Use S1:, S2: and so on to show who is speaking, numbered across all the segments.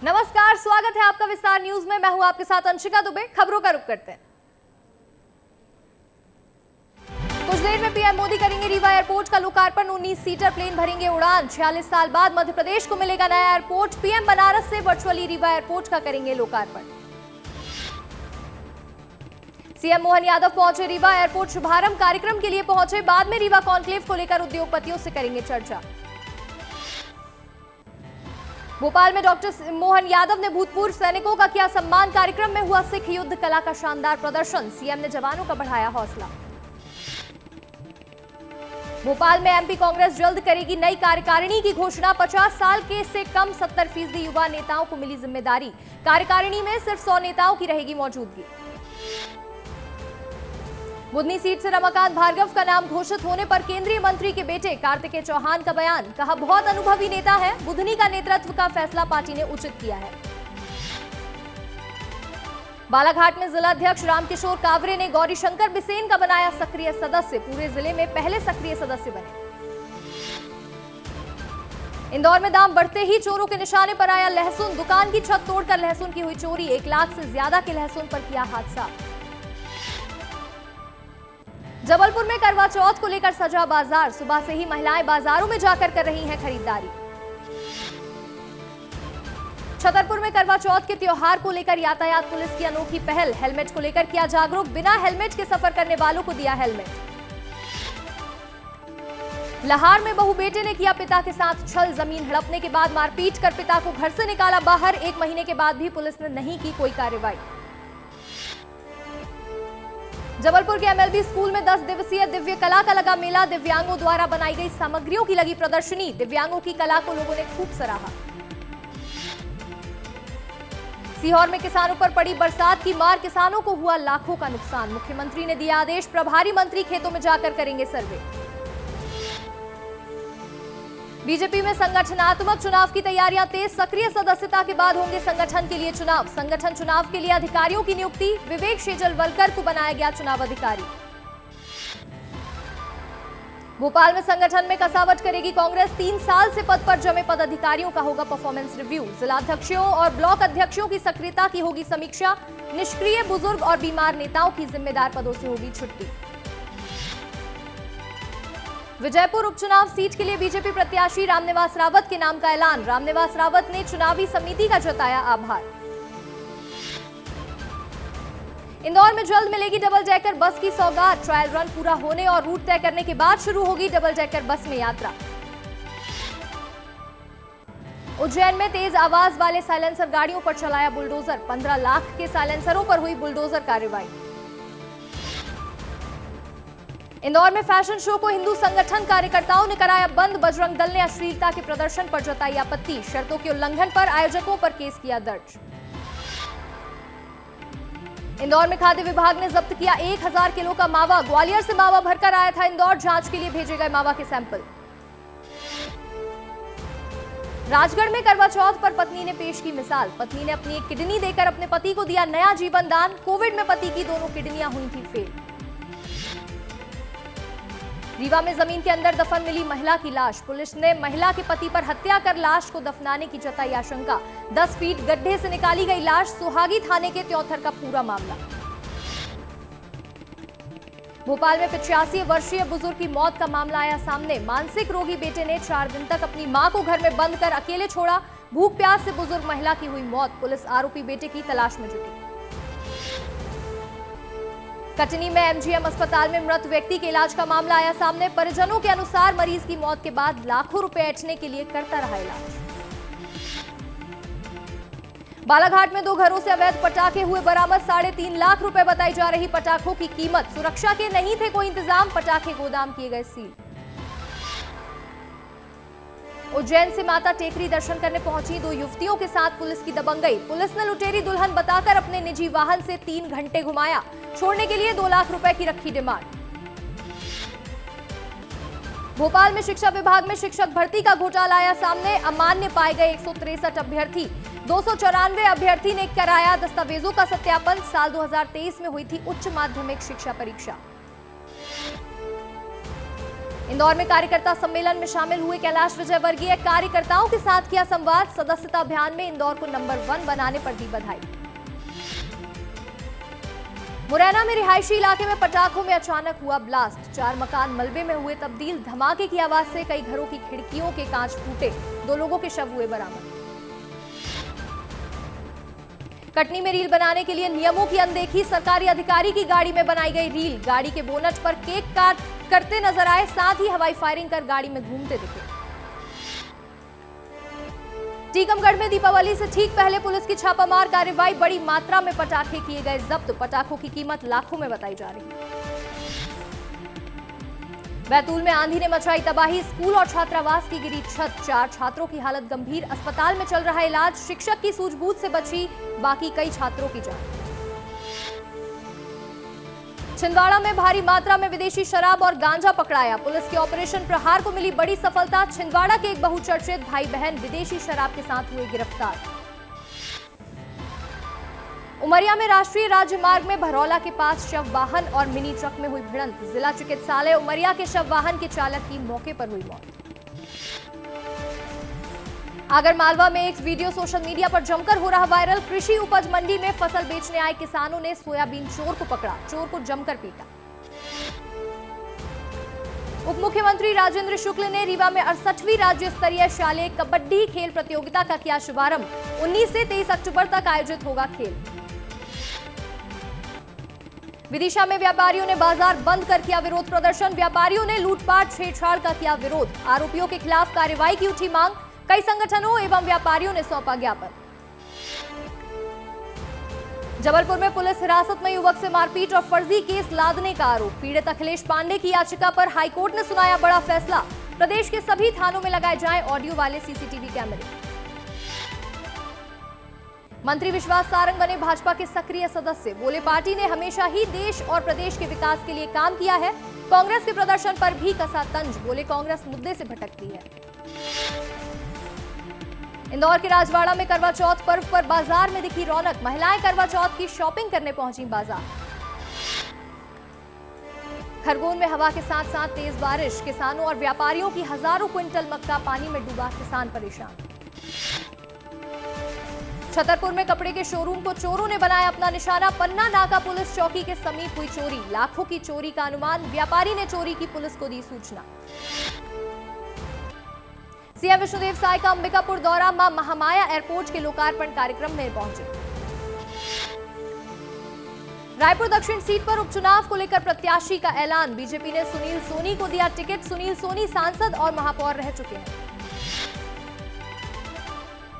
S1: नमस्कार, स्वागत है आपका विस्तार न्यूज में। मैं हूं आपके साथ अंशिका दुबे। खबरों का रुख करते हैं। कुछ देर में पीएम मोदी करेंगे रीवा एयरपोर्ट का लोकार्पण। 19 सीटर प्लेन भरेंगे उड़ान। 46 साल बाद मध्य प्रदेश को मिलेगा नया एयरपोर्ट। पीएम बनारस से वर्चुअली रीवा एयरपोर्ट का करेंगे लोकार्पण। सीएम मोहन यादव पहुंचे रीवा एयरपोर्ट शुभारंभ कार्यक्रम के लिए पहुंचे। बाद में रीवा कॉन्क्लेव को लेकर उद्योगपतियों से करेंगे चर्चा। भोपाल में डॉक्टर मोहन यादव ने भूतपूर्व सैनिकों का किया सम्मान। कार्यक्रम में हुआ सिख युद्ध कला का शानदार प्रदर्शन। सीएम ने जवानों का बढ़ाया हौसला। भोपाल में एमपी कांग्रेस जल्द करेगी नई कार्यकारिणी की घोषणा। 50 साल के से कम 70% युवा नेताओं को मिली जिम्मेदारी। कार्यकारिणी में सिर्फ 100 नेताओं की रहेगी मौजूदगी। बुधनी सीट से रमाकांत भार्गव का नाम घोषित होने पर केंद्रीय मंत्री के बेटे कार्तिकेय चौहान का बयान। कहा, बहुत अनुभवी नेता है। बुधनी का नेतृत्व का फैसला पार्टी ने उचित किया है। बालाघाट में जिला अध्यक्ष रामकिशोर कावरे ने गौरीशंकर बिसेन का बनाया सक्रिय सदस्य। पूरे जिले में पहले सक्रिय सदस्य बने। इंदौर में दाम बढ़ते ही चोरों के निशाने पर आया लहसुन। दुकान की छत तोड़कर लहसुन की हुई चोरी। 1 लाख से ज्यादा के लहसुन पर किया हादसा। जबलपुर में करवा चौथ को लेकर सजा बाजार। सुबह से ही महिलाएं बाजारों में जाकर कर रही हैं खरीदारी। छतरपुर में करवा चौथ के त्योहार को लेकर यातायात पुलिस की अनोखी पहल। हेलमेट को लेकर किया जागरूक। बिना हेलमेट के सफर करने वालों को दिया हेलमेट। लाहौर में बहू बेटे ने किया पिता के साथ छल। जमीन हड़पने के बाद मारपीट कर पिता को घर से निकाला बाहर। 1 महीने के बाद भी पुलिस ने नहीं की कोई कार्रवाई। जबलपुर के एमएलबी स्कूल में 10 दिवसीय दिव्य कला का लगा मेला। दिव्यांगों द्वारा बनाई गई सामग्रियों की लगी प्रदर्शनी। दिव्यांगों की कला को लोगों ने खूब सराहा। सीहोर में किसानों पर पड़ी बरसात की मार। किसानों को हुआ लाखों का नुकसान। मुख्यमंत्री ने दिया आदेश। प्रभारी मंत्री खेतों में जाकर करेंगे सर्वे। बीजेपी में संगठनात्मक चुनाव की तैयारियां तेज। सक्रिय सदस्यता के बाद होंगे संगठन के लिए चुनाव। संगठन चुनाव के लिए अधिकारियों की नियुक्ति। विवेक शेजलवलकर को बनाया गया चुनाव अधिकारी। भोपाल में संगठन में कसावट करेगी कांग्रेस। 3 साल से पद पर जमे पदाधिकारियों का होगा परफॉर्मेंस रिव्यू। जिलाध्यक्षों और ब्लॉक अध्यक्षों की सक्रियता की होगी समीक्षा। निष्क्रिय, बुजुर्ग और बीमार नेताओं की जिम्मेदार पदों से होगी छुट्टी। विजयपुर उपचुनाव सीट के लिए बीजेपी प्रत्याशी रामनिवास रावत के नाम का ऐलान। रामनिवास रावत ने चुनावी समिति का जताया आभार। इंदौर में जल्द मिलेगी डबल डेकर बस की सौगात। ट्रायल रन पूरा होने और रूट तय करने के बाद शुरू होगी डबल डेकर बस में यात्रा। उज्जैन में तेज आवाज वाले साइलेंसर गाड़ियों पर चलाया बुलडोजर। 15 लाख के साइलेंसरों पर हुई बुलडोजर कार्रवाई। इंदौर में फैशन शो को हिंदू संगठन कार्यकर्ताओं ने कराया बंद। बजरंग दल ने अश्लीलता के प्रदर्शन पर जताई आपत्ति। शर्तों के उल्लंघन पर आयोजकों पर केस किया दर्ज। इंदौर में खाद्य विभाग ने जब्त किया 1000 किलो का मावा। ग्वालियर से मावा भरकर आया था इंदौर। जांच के लिए भेजे गए मावा के सैंपल। राजगढ़ में करवा चौथ पर पत्नी ने पेश की मिसाल। पत्नी ने अपनी एक किडनी देकर अपने पति को दिया नया जीवन दान। कोविड में पति की दोनों किडनियां हुई थी फेल। रीवा में जमीन के अंदर दफन मिली महिला की लाश। पुलिस ने महिला के पति पर हत्या कर लाश को दफनाने की जताई आशंका। 10 फीट गड्ढे से निकाली गई लाश। सुहागी थाने के त्योथर का पूरा मामला। भोपाल में 85 वर्षीय बुजुर्ग की मौत का मामला आया सामने। मानसिक रोगी बेटे ने 4 दिन तक अपनी मां को घर में बंद कर अकेले छोड़ा। भूख प्यास से बुजुर्ग महिला की हुई मौत। पुलिस आरोपी बेटे की तलाश में जुटी। कटनी में एमजीएम अस्पताल में मृत व्यक्ति के इलाज का मामला आया सामने। परिजनों के अनुसार मरीज की मौत के बाद लाखों रुपए ऐंठने के लिए करता रहा इलाज। बालाघाट में 2 घरों से अवैध पटाखे हुए बरामद। 3.5 लाख रुपए बताई जा रही पटाखों की कीमत। सुरक्षा के नहीं थे कोई इंतजाम। पटाखे गोदाम किए गए सील। उज्जैन से माता टेकरी दर्शन करने पहुंची 2 युवतियों के साथ पुलिस की दबंगई। पुलिस ने लुटेरी दुल्हन बताकर अपने निजी वाहन से 3 घंटे घुमाया। छोड़ने के लिए 2 लाख रुपए की रखी डिमांड। भोपाल में शिक्षा विभाग में शिक्षक भर्ती का घोटाला आया सामने। अमान्य पाए गए 163 अभ्यर्थी। 294 अभ्यर्थी ने कराया दस्तावेजों का सत्यापन। साल 2023 में हुई थी उच्च माध्यमिक शिक्षा परीक्षा। इंदौर में कार्यकर्ता सम्मेलन में शामिल हुए कैलाश विजयवर्गीय, कार्यकर्ताओं के साथ किया संवाद। सदस्यता अभियान में इंदौर को नंबर 1 बनाने पर दी बधाई। मुरैना में रिहायशी इलाके में पटाखों में अचानक हुआ ब्लास्ट, 4 मकान मलबे में हुए तब्दील। धमाके की आवाज से कई घरों की खिड़कियों के कांच फूटे, 2 लोगों के शव हुए बरामद। कटनी में रील बनाने के लिए नियमों की अनदेखी, सरकारी अधिकारी की गाड़ी में बनाई गई रील। गाड़ी के बोनट पर केक काट करते नजर आए, साथ ही हवाई फायरिंग कर गाड़ी में घूमते दिखे। टीकमगढ़ में दीपावली से ठीक पहले पुलिस की छापामार कार्रवाई, बड़ी मात्रा में पटाखे किए गए जब्त। पटाखों की कीमत लाखों में बताई जा रही है। बैतूल में आंधी ने मचाई तबाही, स्कूल और छात्रावास की गिरी छत, 4 छात्रों की हालत गंभीर, अस्पताल में चल रहा इलाज। शिक्षक की सूझबूझ से बची बाकी कई छात्रों की जान। छिंदवाड़ा में भारी मात्रा में विदेशी शराब और गांजा पकड़ाया, पुलिस के ऑपरेशन प्रहार को मिली बड़ी सफलता। छिंदवाड़ा के एक बहुचर्चित भाई बहन विदेशी शराब के साथ हुए गिरफ्तार। उमरिया में राष्ट्रीय राजमार्ग में भरौला के पास शव वाहन और मिनी ट्रक में हुई भिड़ंत, जिला चिकित्सालय उमरिया के शव वाहन के चालक की मौके पर हुई मौत। आगरमालवा में एक वीडियो सोशल मीडिया पर जमकर हो रहा वायरल, कृषि उपज मंडी में फसल बेचने आए किसानों ने सोयाबीन चोर को पकड़ा, चोर को जमकर पीटा। उप मुख्यमंत्री राजेंद्र शुक्ल ने रीवा में 68वीं राज्य स्तरीय शालेय कबड्डी खेल प्रतियोगिता का किया शुभारंभ, 19 से 23 अक्टूबर तक आयोजित होगा खेल। विदिशा में व्यापारियों ने बाजार बंद कर किया विरोध प्रदर्शन, व्यापारियों ने लूटपाट छेड़छाड़ का किया विरोध, आरोपियों के खिलाफ कार्रवाई की उठी मांग। कई संगठनों एवं व्यापारियों ने सौंपा ज्ञापन। जबलपुर में पुलिस हिरासत में युवक से मारपीट और फर्जी केस लादने का आरोप, पीड़ित अखिलेश पांडे की याचिका पर हाईकोर्ट ने सुनाया बड़ा फैसला, प्रदेश के सभी थानों में लगाए जाएं ऑडियो वाले सीसीटीवी कैमरे। मंत्री विश्वास सारंग बने भाजपा के सक्रिय सदस्य, बोले पार्टी ने हमेशा ही देश और प्रदेश के विकास के लिए काम किया है, कांग्रेस के प्रदर्शन पर भी कसा तंज, बोले कांग्रेस मुद्दे से भटकती है। इंदौर के राजवाड़ा में करवा चौथ पर्व पर बाजार में दिखी रौनक, महिलाएं करवा चौथ की शॉपिंग करने पहुंची बाजार। खरगोन में हवा के साथ साथ तेज बारिश, किसानों और व्यापारियों की हजारों क्विंटल मक्का पानी में डूबा, किसान परेशान। छतरपुर में कपड़े के शोरूम को चोरों ने बनाया अपना निशाना, पन्ना नाका पुलिस चौकी के समीप हुई चोरी, लाखों की चोरी का अनुमान, व्यापारी ने चोरी की पुलिस को दी सूचना। सीएम विष्णुदेव साय का अंबिकापुर दौरा, मां महामाया एयरपोर्ट के लोकार्पण कार्यक्रम में पहुंचे। रायपुर दक्षिण सीट पर उपचुनाव को लेकर प्रत्याशी का ऐलान, बीजेपी ने सुनील सोनी को दिया टिकट, सुनील सोनी सांसद और महापौर रह चुके हैं।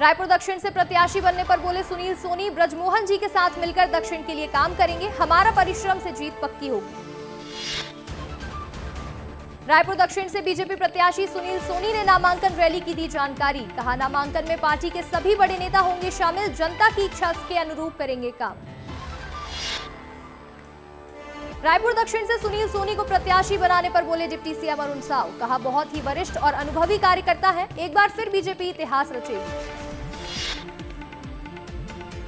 S1: रायपुर दक्षिण से प्रत्याशी बनने पर बोले सुनील सोनी, ब्रजमोहन जी के साथ मिलकर दक्षिण के लिए काम करेंगे, हमारा परिश्रम से जीत पक्की होगी। रायपुर दक्षिण से बीजेपी प्रत्याशी सुनील सोनी ने नामांकन रैली की दी जानकारी, कहा नामांकन में पार्टी के सभी बड़े नेता होंगे शामिल, जनता की इच्छा के अनुरूप करेंगे काम। रायपुर दक्षिण से सुनील सोनी को प्रत्याशी बनाने पर बोले डिप्टी सीएम अरुण साव, कहा बहुत ही वरिष्ठ और अनुभवी कार्यकर्ता है, एक बार फिर बीजेपी इतिहास रचेगी।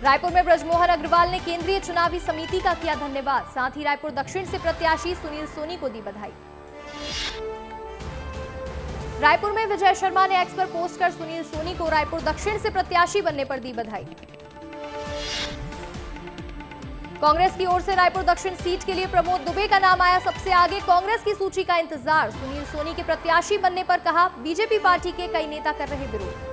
S1: रायपुर में ब्रजमोहन अग्रवाल ने केंद्रीय चुनावी समिति का किया धन्यवाद, साथ ही रायपुर दक्षिण से प्रत्याशी सुनील सोनी को दी बधाई। रायपुर में विजय शर्मा ने एक्स पर पोस्ट कर सुनील सोनी को रायपुर दक्षिण से प्रत्याशी बनने पर दी बधाई। कांग्रेस की ओर से रायपुर दक्षिण सीट के लिए प्रमोद दुबे का नाम आया सबसे आगे, कांग्रेस की सूची का इंतजार, सुनील सोनी के प्रत्याशी बनने पर कहा बीजेपी पार्टी के कई नेता कर रहे विरोध।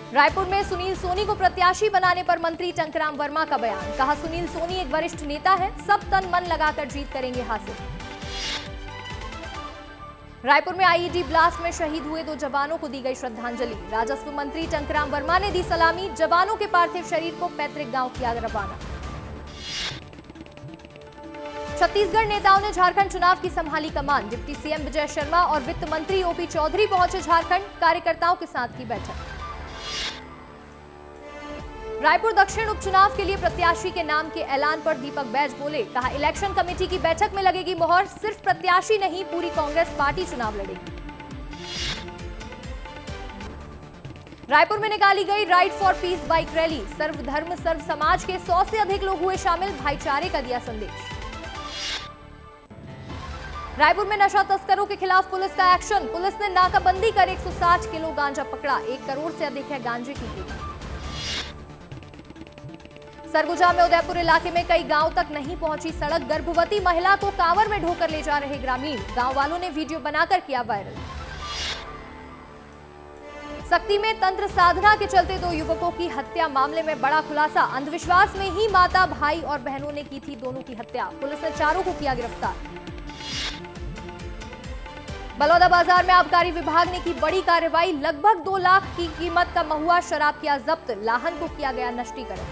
S1: रायपुर में सुनील सोनी को प्रत्याशी बनाने पर मंत्री टंकराम वर्मा का बयान, कहा सुनील सोनी एक वरिष्ठ नेता है, सब तन मन लगाकर जीत करेंगे हासिल। रायपुर में आईईडी ब्लास्ट में शहीद हुए 2 जवानों को दी गई श्रद्धांजलि, राजस्व मंत्री टंकराम वर्मा ने दी सलामी, जवानों के पार्थिव शरीर को पैतृक गांव किया रवाना। छत्तीसगढ़ नेताओं ने झारखंड चुनाव की संभाली कमान, डिप्टी सीएम विजय शर्मा और वित्त मंत्री ओपी चौधरी पहुंचे झारखंड, कार्यकर्ताओं के साथ की बैठक। रायपुर दक्षिण उपचुनाव के लिए प्रत्याशी के नाम के ऐलान पर दीपक बैज बोले, कहा इलेक्शन कमेटी की बैठक में लगेगी मोहर, सिर्फ प्रत्याशी नहीं पूरी कांग्रेस पार्टी चुनाव लड़ेगी। रायपुर में निकाली गई right for piece bike rally, सर्वधर्म सर्व समाज के 100 से अधिक लोग हुए शामिल, भाईचारे का दिया संदेश। रायपुर में नशा तस्करों के खिलाफ पुलिस का एक्शन। पुलिस ने नाकाबंदी कर 160 किलो गांजा पकड़ा। 1 करोड़ से अधिक है गांजे की कीमत। सरगुजा में उदयपुर इलाके में कई गांव तक नहीं पहुंची सड़क। गर्भवती महिला को कांवर में ढोकर ले जा रहे ग्रामीण। गांव वालों ने वीडियो बनाकर किया वायरल। सक्ती में तंत्र साधना के चलते 2 युवकों की हत्या। मामले में बड़ा खुलासा। अंधविश्वास में ही माता, भाई और बहनों ने की थी दोनों की हत्या। पुलिस ने चारों को किया गिरफ्तार। बलौदा बाजार में आबकारी विभाग ने की बड़ी कार्रवाई। लगभग 2 लाख की कीमत का महुआ शराब किया जब्त। लाहन को किया गया नष्टीकरण।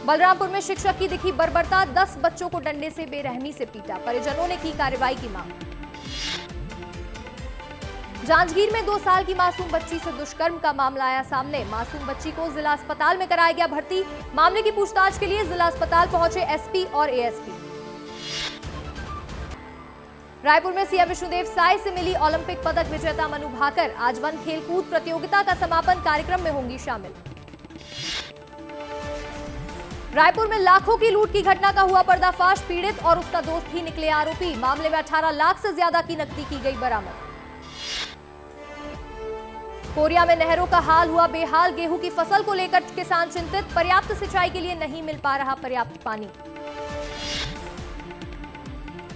S1: बलरामपुर में शिक्षक की दिखी बर्बरता। 10 बच्चों को डंडे से बेरहमी से पीटा। परिजनों ने की कार्रवाई की मांग। जांजगीर में 2 साल की मासूम बच्ची से दुष्कर्म का मामला आया सामने। मासूम बच्ची को जिला अस्पताल में कराया गया भर्ती। मामले की पूछताछ के लिए जिला अस्पताल पहुंचे एसपी और एएसपी। रायपुर में सीएम विष्णुदेव साय से मिली ओलंपिक पदक विजेता मनु भाकर। आज वन खेलकूद प्रतियोगिता का समापन कार्यक्रम में होंगी शामिल। रायपुर में लाखों की लूट की घटना का हुआ पर्दाफाश। पीड़ित और उसका दोस्त ही निकले आरोपी। मामले में 18 लाख से ज्यादा की नकदी की गई बरामद। कोरिया में नहरों का हाल हुआ बेहाल। गेहूं की फसल को लेकर किसान चिंतित। पर्याप्त सिंचाई के लिए नहीं मिल पा रहा पर्याप्त पानी।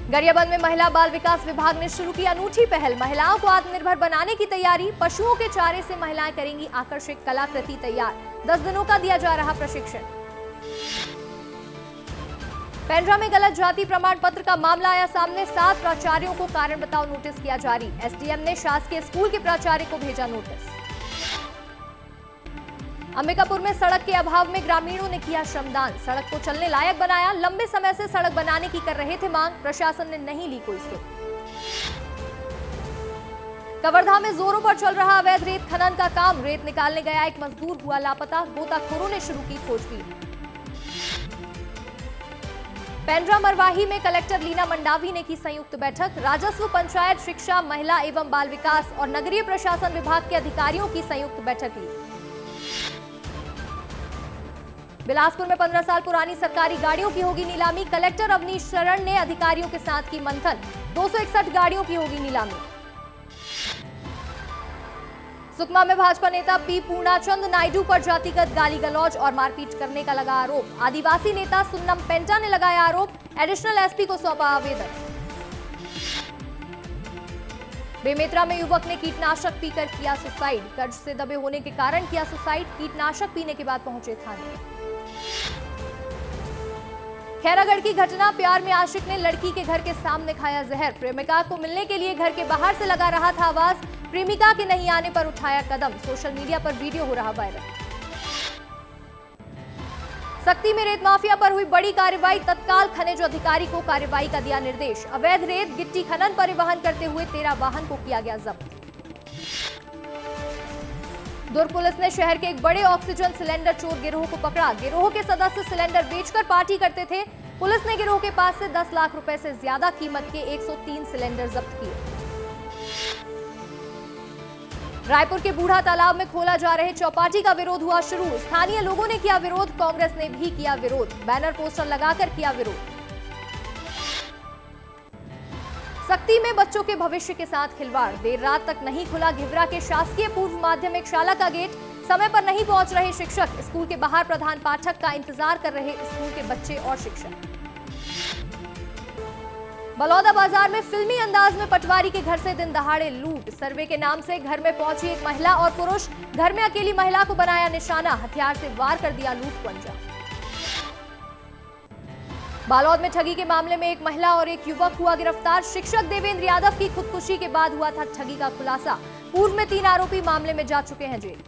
S1: गरियाबंद में महिला बाल विकास विभाग ने शुरू की अनूठी पहल। महिलाओं को आत्मनिर्भर बनाने की तैयारी। पशुओं के चारे से महिलाएं करेंगी आकर्षक कलाकृति तैयार। 10 दिनों का दिया जा रहा प्रशिक्षण। पेंड्रा में गलत जाति प्रमाण पत्र का मामला आया सामने। 7 प्राचार्यों को कारण बताओ नोटिस किया जारी। एसडीएम ने शासकीय स्कूल के प्राचार्य को भेजा नोटिस। अंबिकापुर में सड़क के अभाव में ग्रामीणों ने किया श्रमदान। सड़क को चलने लायक बनाया। लंबे समय से सड़क बनाने की कर रहे थे मांग। प्रशासन ने नहीं ली कोई सुध। कवर्धा में जोरों पर चल रहा अवैध रेत खनन का काम। रेत निकालने गया एक मजदूर हुआ लापता। गोताखोरों ने शुरू की खोजबीन। पेंड्रा मरवाही में कलेक्टर लीना मंडावी ने की संयुक्त बैठक। राजस्व, पंचायत, शिक्षा, महिला एवं बाल विकास और नगरीय प्रशासन विभाग के अधिकारियों की संयुक्त बैठक ली। बिलासपुर में 15 साल पुरानी सरकारी गाड़ियों की होगी नीलामी। कलेक्टर अवनीश शरण ने अधिकारियों के साथ की मंथन। 261 गाड़ियों की होगी नीलामी। सुकमा में भाजपा नेता पी पूर्णाचंद नायडू पर जातिगत गाली गलौज और मारपीट करने का लगा आरोप। आदिवासी नेता सुन्नम पेंटा ने लगाया आरोप। एडिशनल एसपी को सौंपा आवेदन। बेमेतरा में युवक ने कीटनाशक पीकर किया सुसाइड। कर्ज से दबे होने के कारण किया सुसाइड। कीटनाशक पीने के बाद पहुंचे थाने। खैरागढ़ की घटना। प्यार में आशिक ने लड़की के घर के सामने खाया जहर। प्रेमिका को मिलने के लिए घर के बाहर से लगा रहा था आवाज। प्रेमिका के नहीं आने पर उठाया कदम। सोशल मीडिया पर वीडियो हो रहा वायरल। सक्ती में रेत माफिया पर हुई बड़ी कार्रवाई। तत्काल खनिज अधिकारी को कार्रवाई का दिया निर्देश। अवैध रेत गिट्टी खनन परिवहन करते हुए 13 वाहन को किया गया जब्त। दुर्ग पुलिस ने शहर के एक बड़े ऑक्सीजन सिलेंडर चोर गिरोह को पकड़ा। गिरोह के सदस्य सिलेंडर बेचकर पार्टी करते थे। पुलिस ने गिरोह के पास से 10 लाख रुपए से ज्यादा कीमत के 103 सिलेंडर जब्त किए। रायपुर के बूढ़ा तालाब में खोला जा रहे चौपाटी का विरोध हुआ शुरू। स्थानीय लोगों ने किया विरोध। कांग्रेस ने भी किया विरोध। बैनर पोस्टर लगाकर किया विरोध। सक्ती में बच्चों के भविष्य के साथ खिलवाड़। देर रात तक नहीं खुला घिवरा के शासकीय पूर्व माध्यमिक शाला का गेट। समय पर नहीं पहुंच रहे शिक्षक। स्कूल के बाहर प्रधान पाठक का इंतजार कर रहे स्कूल के बच्चे और शिक्षक। बलौदा बाजार में फिल्मी अंदाज में पटवारी के घर से दिन दहाड़े लूट। सर्वे के नाम से घर में पहुंची एक महिला और पुरुष। घर में अकेली महिला को बनाया निशाना। हथियार से वार कर दिया लूट को अंजाम। बालोद में ठगी के मामले में एक महिला और एक युवक हुआ गिरफ्तार। शिक्षक देवेंद्र यादव की खुदकुशी के बाद हुआ था ठगी का खुलासा। पूर्व में 3 आरोपी मामले में जा चुके हैं जेल।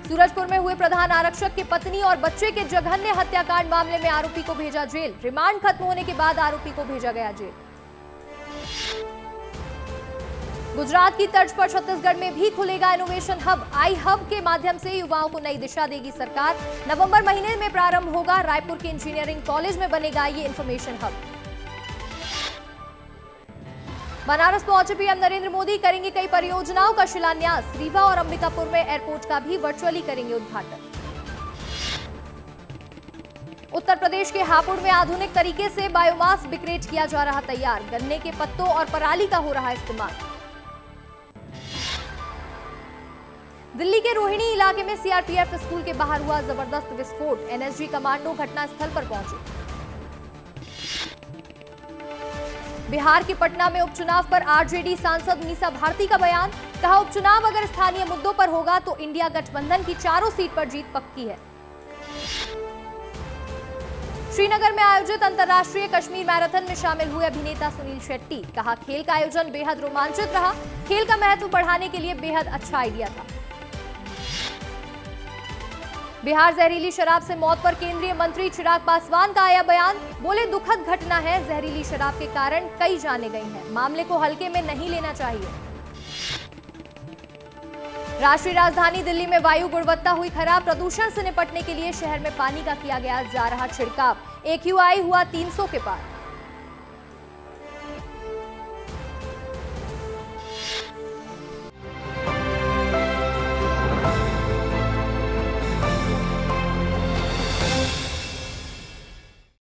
S1: सूरजपुर में हुए प्रधान आरक्षक की पत्नी और बच्चे के जघन्य हत्याकांड मामले में आरोपी को भेजा जेल। रिमांड खत्म होने के बाद आरोपी को भेजा गया जेल। गुजरात की तर्ज पर छत्तीसगढ़ में भी खुलेगा इनोवेशन हब। आई हब के माध्यम से युवाओं को नई दिशा देगी सरकार। नवंबर महीने में प्रारंभ होगा। रायपुर के इंजीनियरिंग कॉलेज में बनेगा ये इन्फॉर्मेशन हब। बनारस पहुंचे पीएम नरेंद्र मोदी करेंगे कई परियोजनाओं का शिलान्यास। रीवा और अंबिकापुर में एयरपोर्ट का भी वर्चुअली करेंगे उद्घाटन। उत्तर प्रदेश के हापुड़ में आधुनिक तरीके से बायोमास बिक्रेट किया जा रहा तैयार। गन्ने के पत्तों और पराली का हो रहा इस्तेमाल। दिल्ली के रोहिणी इलाके में सीआरपीएफ स्कूल के बाहर हुआ जबरदस्त विस्फोट। एनएसजी कमांडो घटनास्थल पर पहुंचे। बिहार के पटना में उपचुनाव पर आरजेडी सांसद मीसा भारती का बयान। कहा, उपचुनाव अगर स्थानीय मुद्दों पर होगा तो इंडिया गठबंधन की चारों सीट पर जीत पक्की है। श्रीनगर में आयोजित अंतर्राष्ट्रीय कश्मीर मैराथन में शामिल हुए अभिनेता सुनील शेट्टी। कहा, खेल का आयोजन बेहद रोमांचित रहा। खेल का महत्व बढ़ाने के लिए बेहद अच्छा आइडिया था। बिहार जहरीली शराब से मौत पर केंद्रीय मंत्री चिराग पासवान का आया बयान। बोले, दुखद घटना है। जहरीली शराब के कारण कई जानें गई हैं। मामले को हल्के में नहीं लेना चाहिए। राष्ट्रीय राजधानी दिल्ली में वायु गुणवत्ता हुई खराब। प्रदूषण से निपटने के लिए शहर में पानी का किया गया जा रहा छिड़काव। AQI हुआ 300 के पार।